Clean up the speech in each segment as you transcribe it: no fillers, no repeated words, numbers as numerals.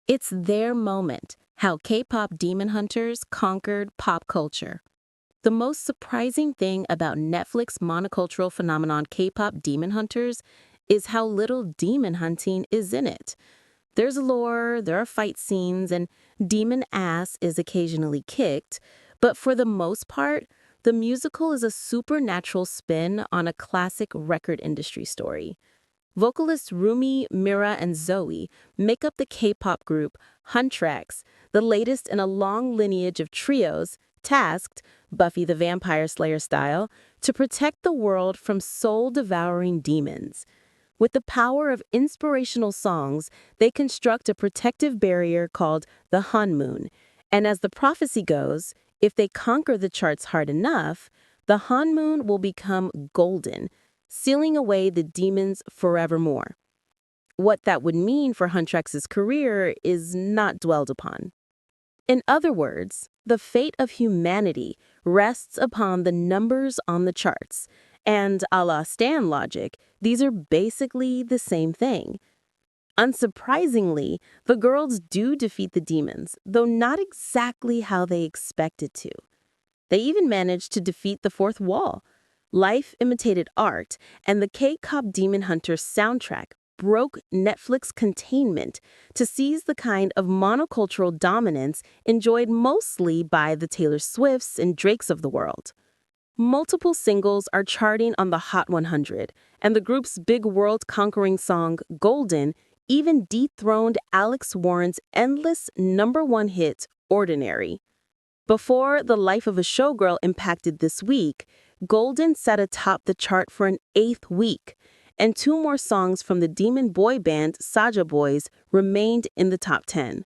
It's their moment, how K-pop demon hunters conquered pop culture. The most surprising thing about Netflix monocultural phenomenon K-pop demon hunters is how little demon hunting is in it. There's lore, there are fight scenes, and demon ass is occasionally kicked, but for the most part, the musical is a supernatural spin on a classic record industry story. Vocalists Rumi, Mira, and Zoey make up the K-pop group Huntrax, the latest in a long lineage of trios tasked, Buffy the Vampire Slayer style, to protect the world from soul-devouring demons. With the power of inspirational songs, they construct a protective barrier called the Hanmoon. And as the prophecy goes, if they conquer the charts hard enough, the Hanmoon will become golden, sealing away the demons forevermore. What that would mean for Huntrax's career is not dwelled upon. In other words, the fate of humanity rests upon the numbers on the charts, and a la Stan logic, these are basically the same thing. Unsurprisingly, the girls do defeat the demons, though not exactly how they expected to. They even managed to defeat the fourth wall. Life imitated art, and the K-pop Demon Hunter soundtrack broke Netflix containment to seize the kind of monocultural dominance enjoyed mostly by the Taylor Swifts and Drakes of the world. Multiple singles are charting on the Hot 100, and the group's big world-conquering song, Golden, even dethroned Alex Warren's endless #1 hit, Ordinary. Before The Life of a Showgirl impacted this week, Golden sat atop the chart for an 8th week, and 2 more songs from the demon boy band Saja Boys remained in the top 10.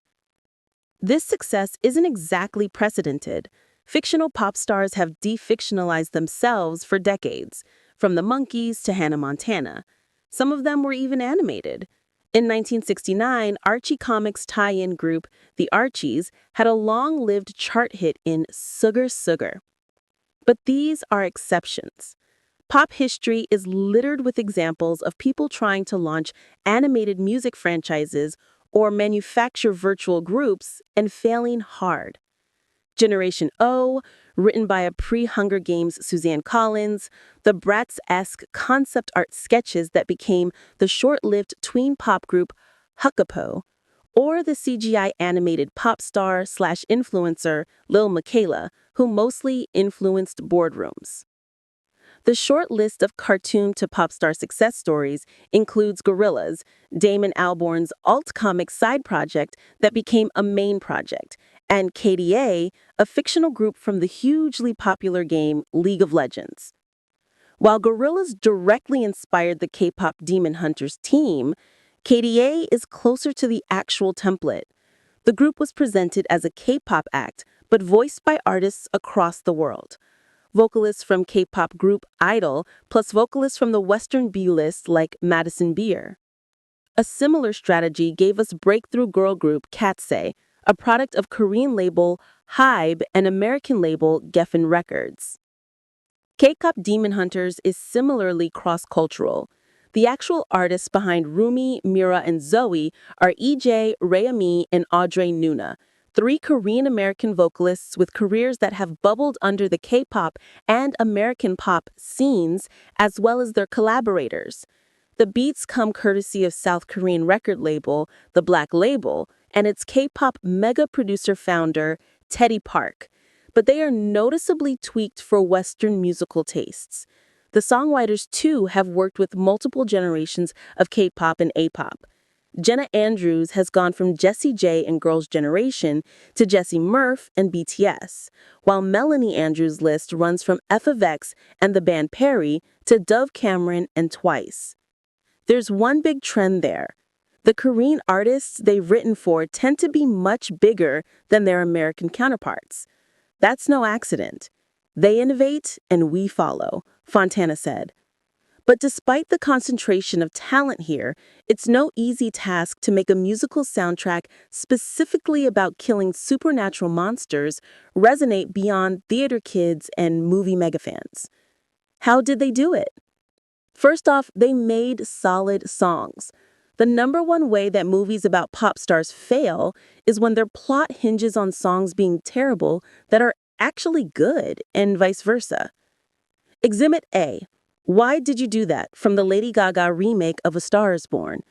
This success isn't exactly precedented. Fictional pop stars have defictionalized themselves for decades, from the Monkees to Hannah Montana. Some of them were even animated. In 1969, Archie Comics tie-in group The Archies had a long-lived chart hit in Sugar Sugar. But these are exceptions. Pop history is littered with examples of people trying to launch animated music franchises or manufacture virtual groups and failing hard. Generation O, written by a pre-Hunger Games Suzanne Collins, the Bratz-esque concept art sketches that became the short-lived tween pop group Huckapo, or the CGI animated pop star/influencer Lil Miquela, who mostly influenced boardrooms. The short list of cartoon to pop star success stories includes Gorillaz, Damon Albarn's alt comic side project that became a main project, and KDA, a fictional group from the hugely popular game League of Legends. While Gorillaz directly inspired the K-pop Demon Hunters team, KDA is closer to the actual template. The group was presented as a K-pop act, but voiced by artists across the world. Vocalists from K-pop group Idol, plus vocalists from the Western B-list like Madison Beer. A similar strategy gave us breakthrough girl group Katseye, a product of Korean label Hybe and American label Geffen Records. K-pop Demon Hunters is similarly cross-cultural. The actual artists behind Rumi, Mira, and Zoey are EJ, Rayami, and Audrey Nuna, 3 Korean-American vocalists with careers that have bubbled under the K-pop and American pop scenes, as well as their collaborators. The beats come courtesy of South Korean record label, The Black Label, and its K-pop mega producer founder, Teddy Park. But they are noticeably tweaked for Western musical tastes. The songwriters, too, have worked with multiple generations of K-pop and A-pop. Jenna Andrews has gone from Jessie J and Girls' Generation to Jessie Murph and BTS, while Melanie Andrews' list runs from F of X and the band Perry to Dove Cameron and Twice. There's one big trend there. The Korean artists they've written for tend to be much bigger than their American counterparts. That's no accident. They innovate and we follow, Fontana said. But despite the concentration of talent here, it's no easy task to make a musical soundtrack specifically about killing supernatural monsters resonate beyond theater kids and movie megafans. How did they do it? First off, they made solid songs. The number one way that movies about pop stars fail is when their plot hinges on songs being terrible that are actually good, and vice versa. Exhibit A. Why Did You Do That? From the Lady Gaga remake of A Star Is Born.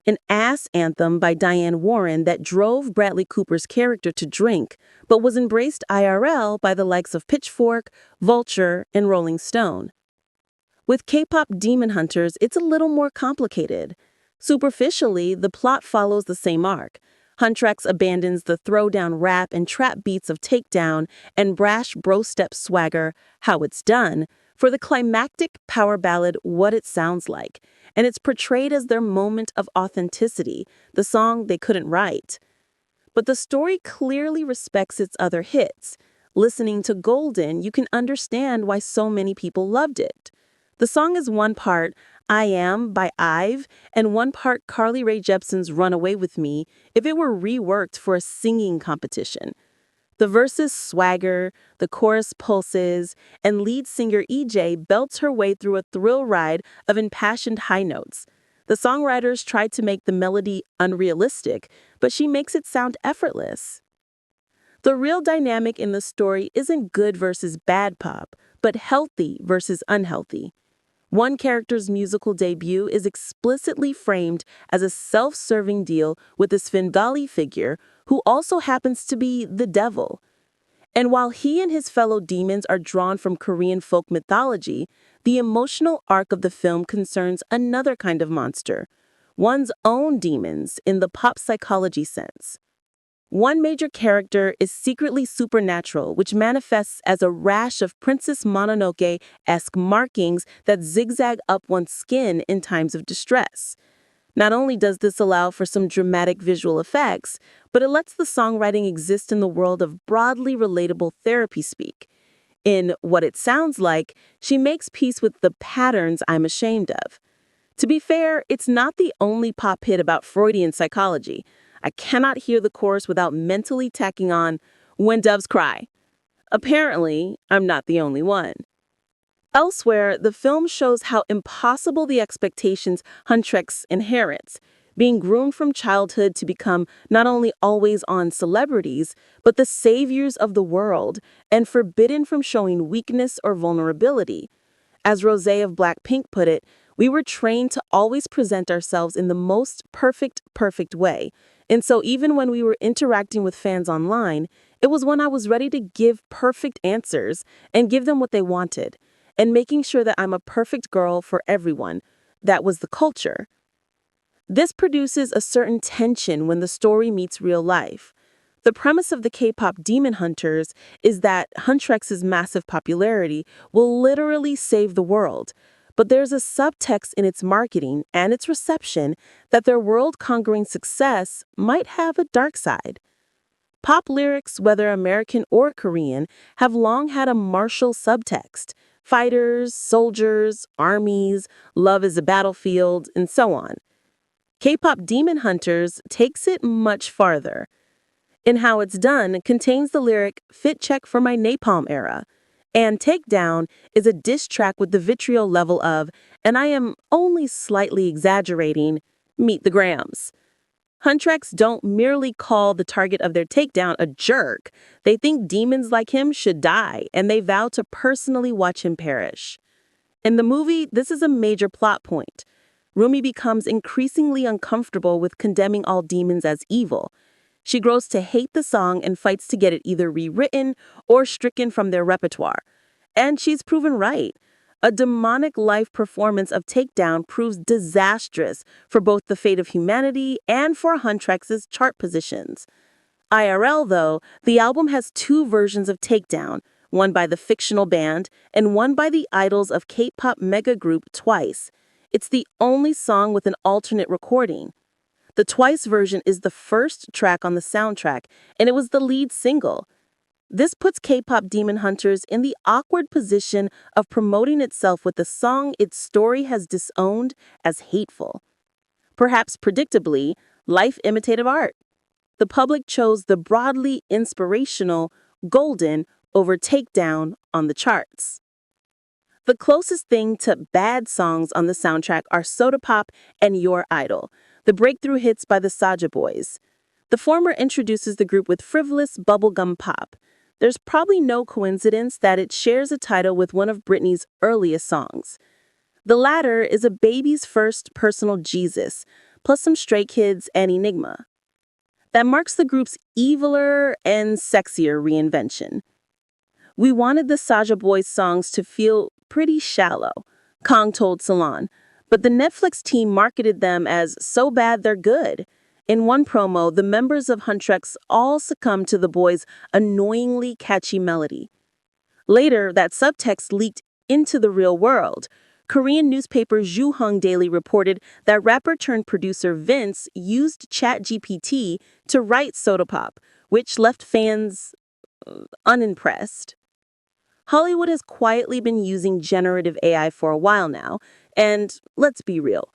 An ass anthem by Diane Warren that drove Bradley Cooper's character to drink, but was embraced IRL by the likes of Pitchfork, Vulture, and Rolling Stone. With K-pop Demon Hunters, it's a little more complicated. Superficially, the plot follows the same arc. Huntrax abandons the throwdown rap and trap beats of Takedown and brash bro-step swagger, How It's Done, for the climactic power ballad What It Sounds Like, and it's portrayed as their moment of authenticity, the song they couldn't write. But the story clearly respects its other hits. Listening to Golden, you can understand why so many people loved it. The song is one part I Am by IVE and one part Carly Rae Jepsen's Run Away With Me if it were reworked for a singing competition. The verses swagger, the chorus pulses, and lead singer EJ belts her way through a thrill ride of impassioned high notes. The songwriters tried to make the melody unrealistic, but she makes it sound effortless. The real dynamic in the story isn't good versus bad pop, but healthy versus unhealthy. One character's musical debut is explicitly framed as a self-serving deal with a Svengali figure who also happens to be the devil. And while he and his fellow demons are drawn from Korean folk mythology, the emotional arc of the film concerns another kind of monster, one's own demons in the pop psychology sense. One major character is secretly supernatural, which manifests as a rash of Princess Mononoke-esque markings that zigzag up one's skin in times of distress. Not only does this allow for some dramatic visual effects, but it lets the songwriting exist in the world of broadly relatable therapy speak. In What It Sounds Like, she makes peace with the patterns I'm ashamed of. To be fair, it's not the only pop hit about Freudian psychology. I cannot hear the chorus without mentally tacking on, When Doves Cry. Apparently, I'm not the only one. Elsewhere, the film shows how impossible the expectations Huntrix inherits, being groomed from childhood to become not only always-on celebrities, but the saviors of the world, and forbidden from showing weakness or vulnerability. As Rosé of Blackpink put it, we were trained to always present ourselves in the most perfect way. And so even when we were interacting with fans online, it was when I was ready to give perfect answers and give them what they wanted, and making sure that I'm a perfect girl for everyone. That was the culture. This produces a certain tension when the story meets real life. The premise of the K-pop Demon Hunters is that Huntrix's massive popularity will literally save the world. But there's a subtext in its marketing and its reception that their world-conquering success might have a dark side. Pop lyrics, whether American or Korean, have long had a martial subtext. Fighters, soldiers, armies, love is a battlefield, and so on. K-pop Demon Hunters takes it much farther. In How It's Done contains the lyric, Fit check for my napalm era. And Takedown is a diss track with the vitriol level of, and I am only slightly exaggerating, meet the grams. Huntrix don't merely call the target of their takedown a jerk. They think demons like him should die, and they vow to personally watch him perish. In the movie, this is a major plot point. Rumi becomes increasingly uncomfortable with condemning all demons as evil. She grows to hate the song and fights to get it either rewritten or stricken from their repertoire. And she's proven right. A demonic live performance of Takedown proves disastrous for both the fate of humanity and for Huntrix's chart positions. IRL, though, the album has two versions of Takedown, one by the fictional band and one by the idols of K-pop mega group Twice. It's the only song with an alternate recording. The Twice version is the first track on the soundtrack, and it was the lead single. This puts K-pop Demon Hunters in the awkward position of promoting itself with the song its story has disowned as hateful. Perhaps predictably, life imitative art. The public chose the broadly inspirational Golden over Takedown on the charts. The closest thing to bad songs on the soundtrack are Soda Pop and Your Idol. the breakthrough hits by the Saja Boys. The former introduces the group with frivolous bubblegum pop. There's probably no coincidence that it shares a title with one of Britney's earliest songs. The latter is a baby's first personal Jesus, plus some Stray Kids and Enigma. That marks the group's eviler and sexier reinvention. We wanted the Saja Boys songs to feel pretty shallow, Kong told Salon, but the Netflix team marketed them as so bad they're good. In one promo, the members of Huntrix all succumbed to the boys' annoyingly catchy melody. Later, that subtext leaked into the real world. Korean newspaper Juhung Daily reported that rapper-turned-producer Vince used ChatGPT to write Soda Pop, which left fans unimpressed. Hollywood has quietly been using generative AI for a while now, and let's be real,